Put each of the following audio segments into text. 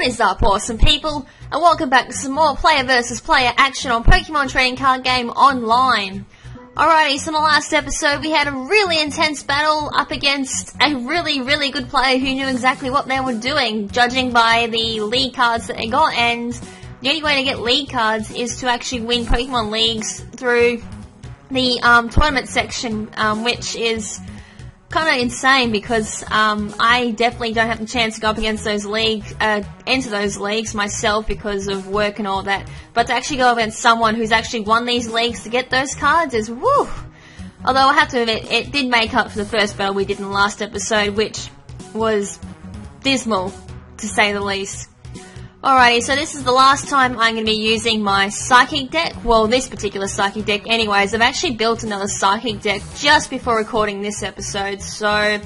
What is up, awesome people, and welcome back to some more player versus player action on Pokemon Trading Card Game Online. Alrighty, so in the last episode we had a really intense battle up against a really good player who knew exactly what they were doing, judging by the league cards that they got, and the only way to get league cards is to actually win Pokemon leagues through the tournament section, which is kind of insane because I definitely don't have the chance to go up against those enter those leagues myself because of work and all that. But to actually go against someone who's actually won these leagues to get those cards is woo. Although I have to admit, it did make up for the first battle we did in the last episode, which was dismal, to say the least. Alrighty, so this is the last time I'm going to be using my Psychic deck. Well, this particular Psychic deck anyways. I've actually built another Psychic deck just before recording this episode, so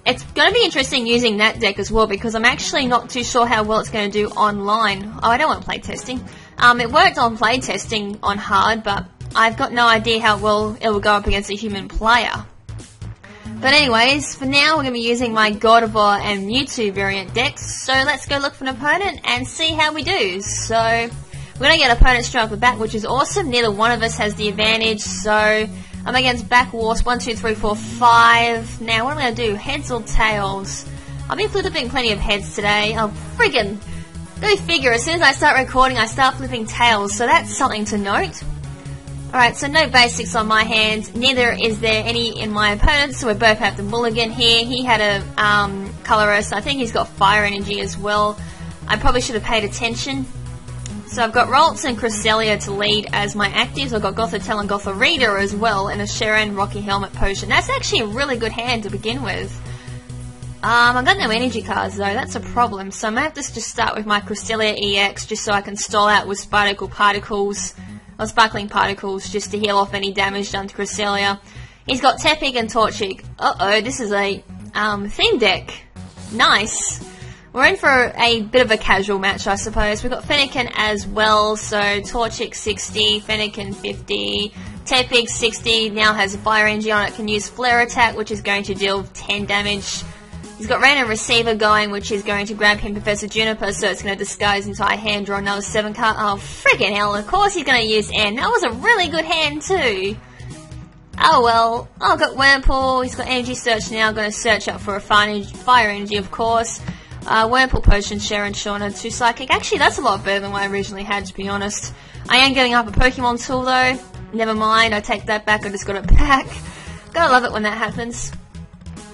it's going to be interesting using that deck as well because I'm actually not too sure how well it's going to do online. Oh, I don't want play testing. It worked on play testing on hard, but I've got no idea how well it will go up against a human player. But anyways, for now we're going to be using my Gardevoir and Mewtwo variant decks, so let's go look for an opponent and see how we do. So, we're going to get an opponent straight off the bat, which is awesome. Neither one of us has the advantage, so I'm against backwurst12345. Now, what am I going to do? Heads or tails? I've been flipping plenty of heads today. Oh, friggin'! Go figure, as soon as I start recording, I start flipping tails, so that's something to note. Alright, so no basics on my hand, neither is there any in my opponent's, so we both have the mulligan here. He had a Colorus, I think he's got fire energy as well. I probably should have paid attention. So I've got Ralts and Cresselia to lead as my actives. I've got Gothitelle and Gothorita as well, and a Sharon Rocky Helmet Potion. That's actually a really good hand to begin with. I've got no energy cards though, that's a problem. So I might have to just start with my Cresselia EX just so I can stall out with Sparkling Particles just to heal off any damage done to Cresselia. He's got Tepig and Torchic. Uh-oh, this is a theme deck. Nice. We're in for a bit of a casual match, I suppose. We've got Fennekin as well, so Torchic 60, Fennekin 50, Tepig 60, now has a fire energy on it, can use Flare Attack, which is going to deal 10 damage. He's got Random Receiver going, which is going to grab him Professor Juniper, so it's going to disguise his entire hand, draw another 7 card. Oh, friggin' hell, of course he's going to use N. That was a really good hand, too. Oh, well. Oh, I've got Wurmple. He's got Energy Search now. I'm going to search up for a fire energy, of course. Wurmple Potion, Sharon, Shauna, 2 Psychic. Actually, that's a lot better than what I originally had, to be honest. I am getting up a Pokemon tool, though. Never mind, I take that back. I just got it back. Gotta love it when that happens.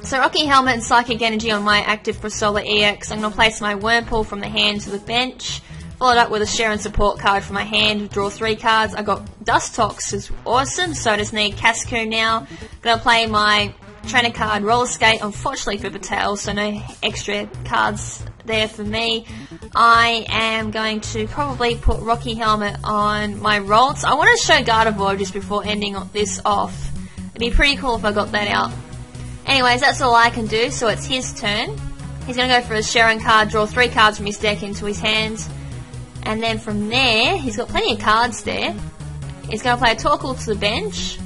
So Rocky Helmet and Psychic Energy on my active Cresselia EX. I'm going to place my Wurmple from the hand to the bench. Followed up with a Sharon support card from my hand. Draw 3 cards. I got Dustox, is awesome. So I just need Cascoon now. Going to play my trainer card Roller Skate. Unfortunately for Patel, so no extra cards there for me. I am going to probably put Rocky Helmet on my Ralts. I want to show Gardevoir just before ending this off. It'd be pretty cool if I got that out. Anyways, that's all I can do, so it's his turn. He's going to go for his Sharon card, draw 3 cards from his deck into his hand. And then from there, he's got plenty of cards there. He's going to play a Torkoal to the bench.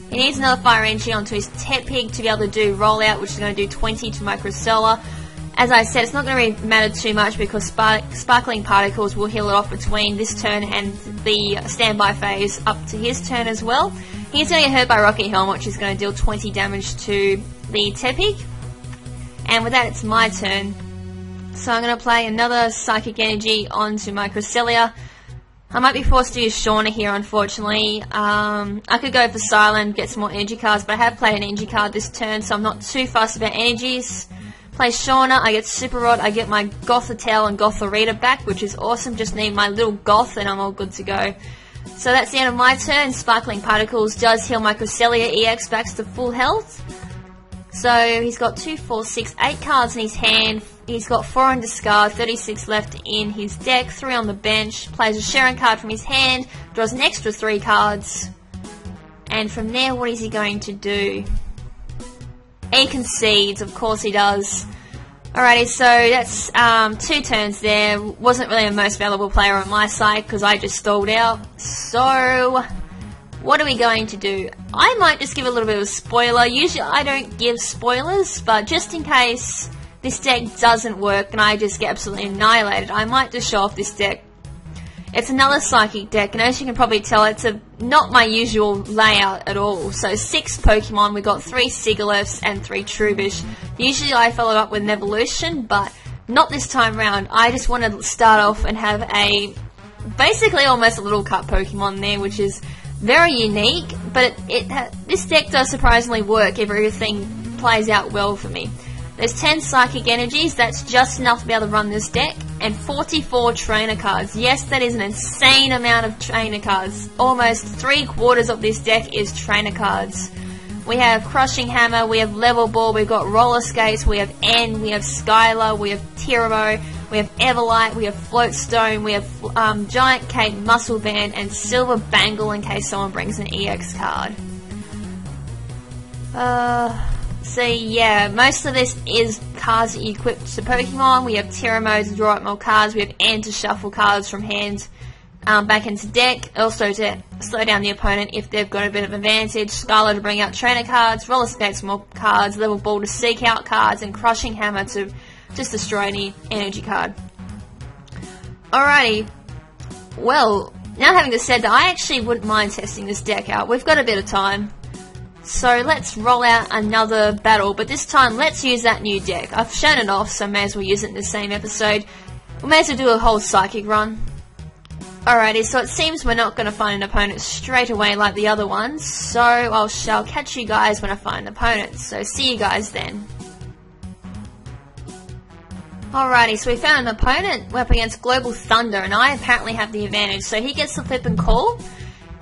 He needs another Fire Energy onto his Tepig to be able to do Rollout, which is going to do 20 to my Cresselia. As I said, it's not going to matter too much because Sparkling Particles will heal it off between this turn and the standby phase up to his turn as well. He's going to get hurt by Rocky Helmet, which is going to deal 20 damage to the Tepig. And with that, it's my turn. So I'm going to play another Psychic Energy onto my Cresselia. I might be forced to use Shauna here, unfortunately. I could go for Silent, get some more energy cards, but I have played an energy card this turn, so I'm not too fussed about energies. Play Shauna, I get Super Rod, I get my Gothitelle and Gothorita back, which is awesome. Just need my little Goth and I'm all good to go. So that's the end of my turn. Sparkling Particles does heal my Cresselia EX back to full health. So he's got 2, 4, 6, 8 cards in his hand. He's got 4 in discard, 36 left in his deck, 3 on the bench. Plays a Sharon card from his hand, draws an extra 3 cards. And from there, what is he going to do? He concedes, of course he does. Alrighty, so that's 2 turns there. Wasn't really the most valuable player on my side because I just stalled out. So, what are we going to do? I might just give a little bit of a spoiler. Usually I don't give spoilers, but just in case this deck doesn't work and I just get absolutely annihilated, I might just show off this deck. It's another psychic deck, and as you can probably tell, it's not my usual layout at all. So 6 Pokemon, we got 3 Sigilyphs and 3 Trubbish. Usually I follow up with an evolution, but not this time round. I just want to start off and have a basically almost a little cut Pokemon there, which is very unique, but this deck does surprisingly work if everything plays out well for me. There's 10 Psychic Energies, that's just enough to be able to run this deck, and 44 Trainer Cards. Yes, that is an insane amount of Trainer Cards. Almost 3/4 of this deck is Trainer Cards. We have Crushing Hammer, we have Level Ball, we've got Roller Skates, we have N, we have Skylar, we have Tyramo, we have Everlight, we have Floatstone, we have Giant Cape, Muscle Band, and Silver Bangle in case someone brings an EX card. So yeah, most of this is cards that you equip to Pokemon. We have Tyramo to draw out more cards, we have N to shuffle cards from hand back into deck, also to slow down the opponent if they've got a bit of advantage, Skylar to bring out trainer cards, Roller Skates more cards, Level Ball to seek out cards, and Crushing Hammer to just destroy any energy card. Alrighty, well, now having this said, I actually wouldn't mind testing this deck out. We've got a bit of time. So let's roll out another battle, but this time let's use that new deck. I've shown it off, so I may as well use it in the same episode. We may as well do a whole psychic run. Alrighty, so it seems we're not going to find an opponent straight away like the other ones, so I shall catch you guys when I find an opponent. So see you guys then. Alrighty, so we found an opponent. We're up against Global Thunder, and I apparently have the advantage. So he gets the flip and call.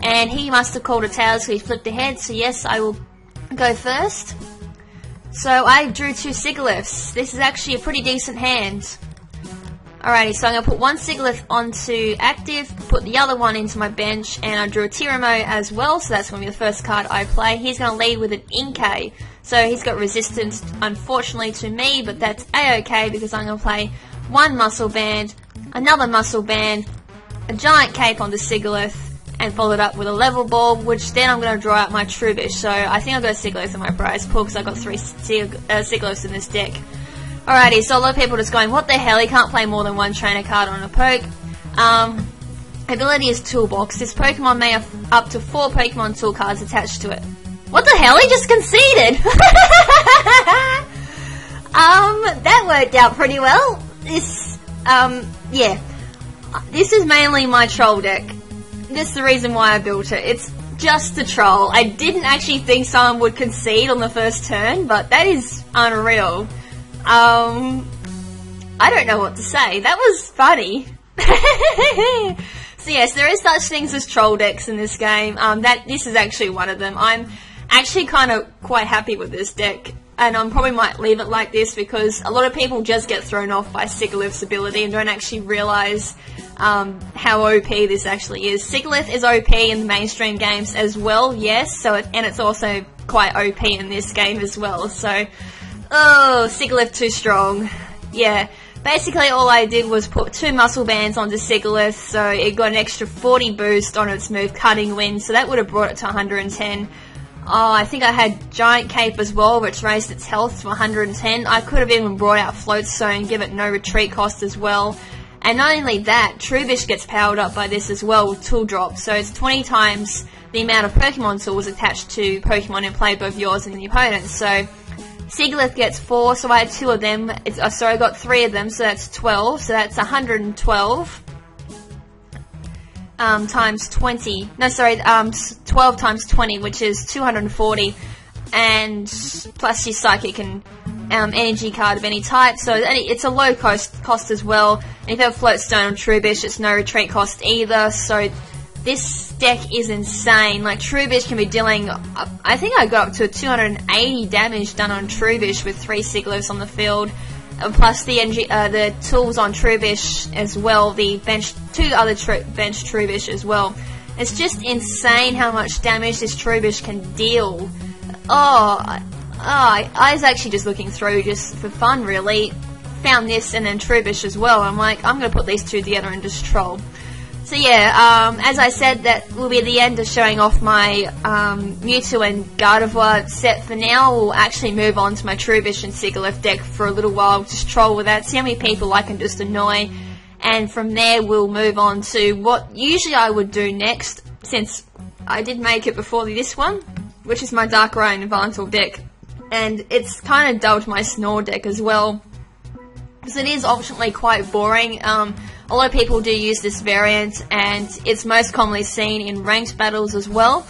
And he must have called a tails, so he flipped ahead, so yes, I will go first. So I drew 2 Sigilyphs. This is actually a pretty decent hand. Alrighty, so I'm going to put 1 Sigilyph onto active, put the other one into my bench, and I drew a Tyramo as well, so that's going to be the first card I play. He's going to lead with an Inkay, so he's got resistance, unfortunately, to me, but that's a-okay because I'm going to play 1 Muscle Band, another Muscle Band, a Giant Cape on the Sigilyph, and followed up with a Level Ball, which then I'm going to draw out my Trubbish. So I think I'll go Sigilyph in my prize pool because I've got 3 Sigilyphs in this deck. Alrighty, so a lot of people are just going, what the hell, he can't play more than 1 trainer card on a poke. Ability is Toolbox. This Pokemon may have up to 4 Pokemon tool cards attached to it. What the hell, he just conceded! That worked out pretty well. Yeah. This is mainly my troll deck. That's the reason why I built it. It's just a troll. I didn't actually think someone would concede on the first turn, but that is unreal. I don't know what to say. That was funny. So yes, there is such things as troll decks in this game. This is actually one of them. I'm actually kind of quite happy with this deck, and I probably might leave it like this because a lot of people just get thrown off by Sigilyph's ability and don't actually realise how OP this actually is. Sigilyph is OP in the mainstream games as well, yes, and it's also quite OP in this game as well, so, oh, Sigilyph too strong. Yeah, basically all I did was put 2 Muscle Bands onto Sigilyph, so it got an extra 40 boost on its move Cutting Wind, so that would have brought it to 110. Oh, I think I had Giant Cape as well, which raised its health to 110. I could have even brought out Floatstone, give it no retreat cost as well. And not only that, Trubbish gets powered up by this as well with Tool Drop, so it's 20 times the amount of Pokemon tools attached to Pokemon in play, both yours and the opponent's. So Sigilyph gets 4, so I had 2 of them. Sorry, I got 3 of them, so that's 12. So that's 112 times 20. No, sorry, 12 times 20, which is 240. And plus your Psychic and energy card of any type, so it's a low cost as well. And if you have Floatstone on Trubbish, it's no retreat cost either, so this deck is insane. Like, Trubbish can be dealing, I think I got up to 280 damage done on Trubbish with 3 Sigilyphs on the field, plus the tools on Trubbish as well, the 2 other bench Trubbish as well. It's just insane how much damage this Trubbish can deal. I was actually just looking through just for fun, really. Found this and then Trubbish as well. I'm like, I'm going to put these 2 together and just troll. So yeah, as I said, that will be the end of showing off my Mewtwo and Gardevoir set for now. We'll actually move on to my Trubbish and Sigilyph deck for a little while, just troll with that, see how many people I can just annoy, and from there we'll move on to what usually I would do next, since I did make it before this one, which is my Darkrai and Yveltal deck, and it's kind of dulled my Snore deck as well, because it is optionally quite boring. A lot of people do use this variant, and it's most commonly seen in ranked battles as well.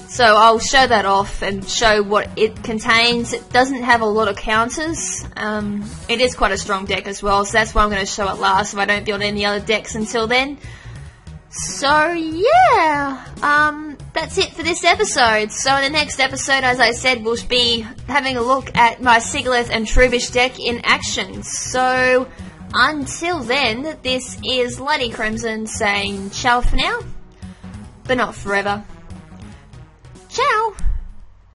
So I'll show that off and show what it contains. It doesn't have a lot of counters. It is quite a strong deck as well, so that's why I'm going to show it last if I don't build any other decks until then. So yeah, that's it for this episode. So in the next episode, as I said, we'll be having a look at my Sigilyph and Trubbish deck in action. So until then, this is LadyKrimZen saying ciao for now, but not forever. Ciao!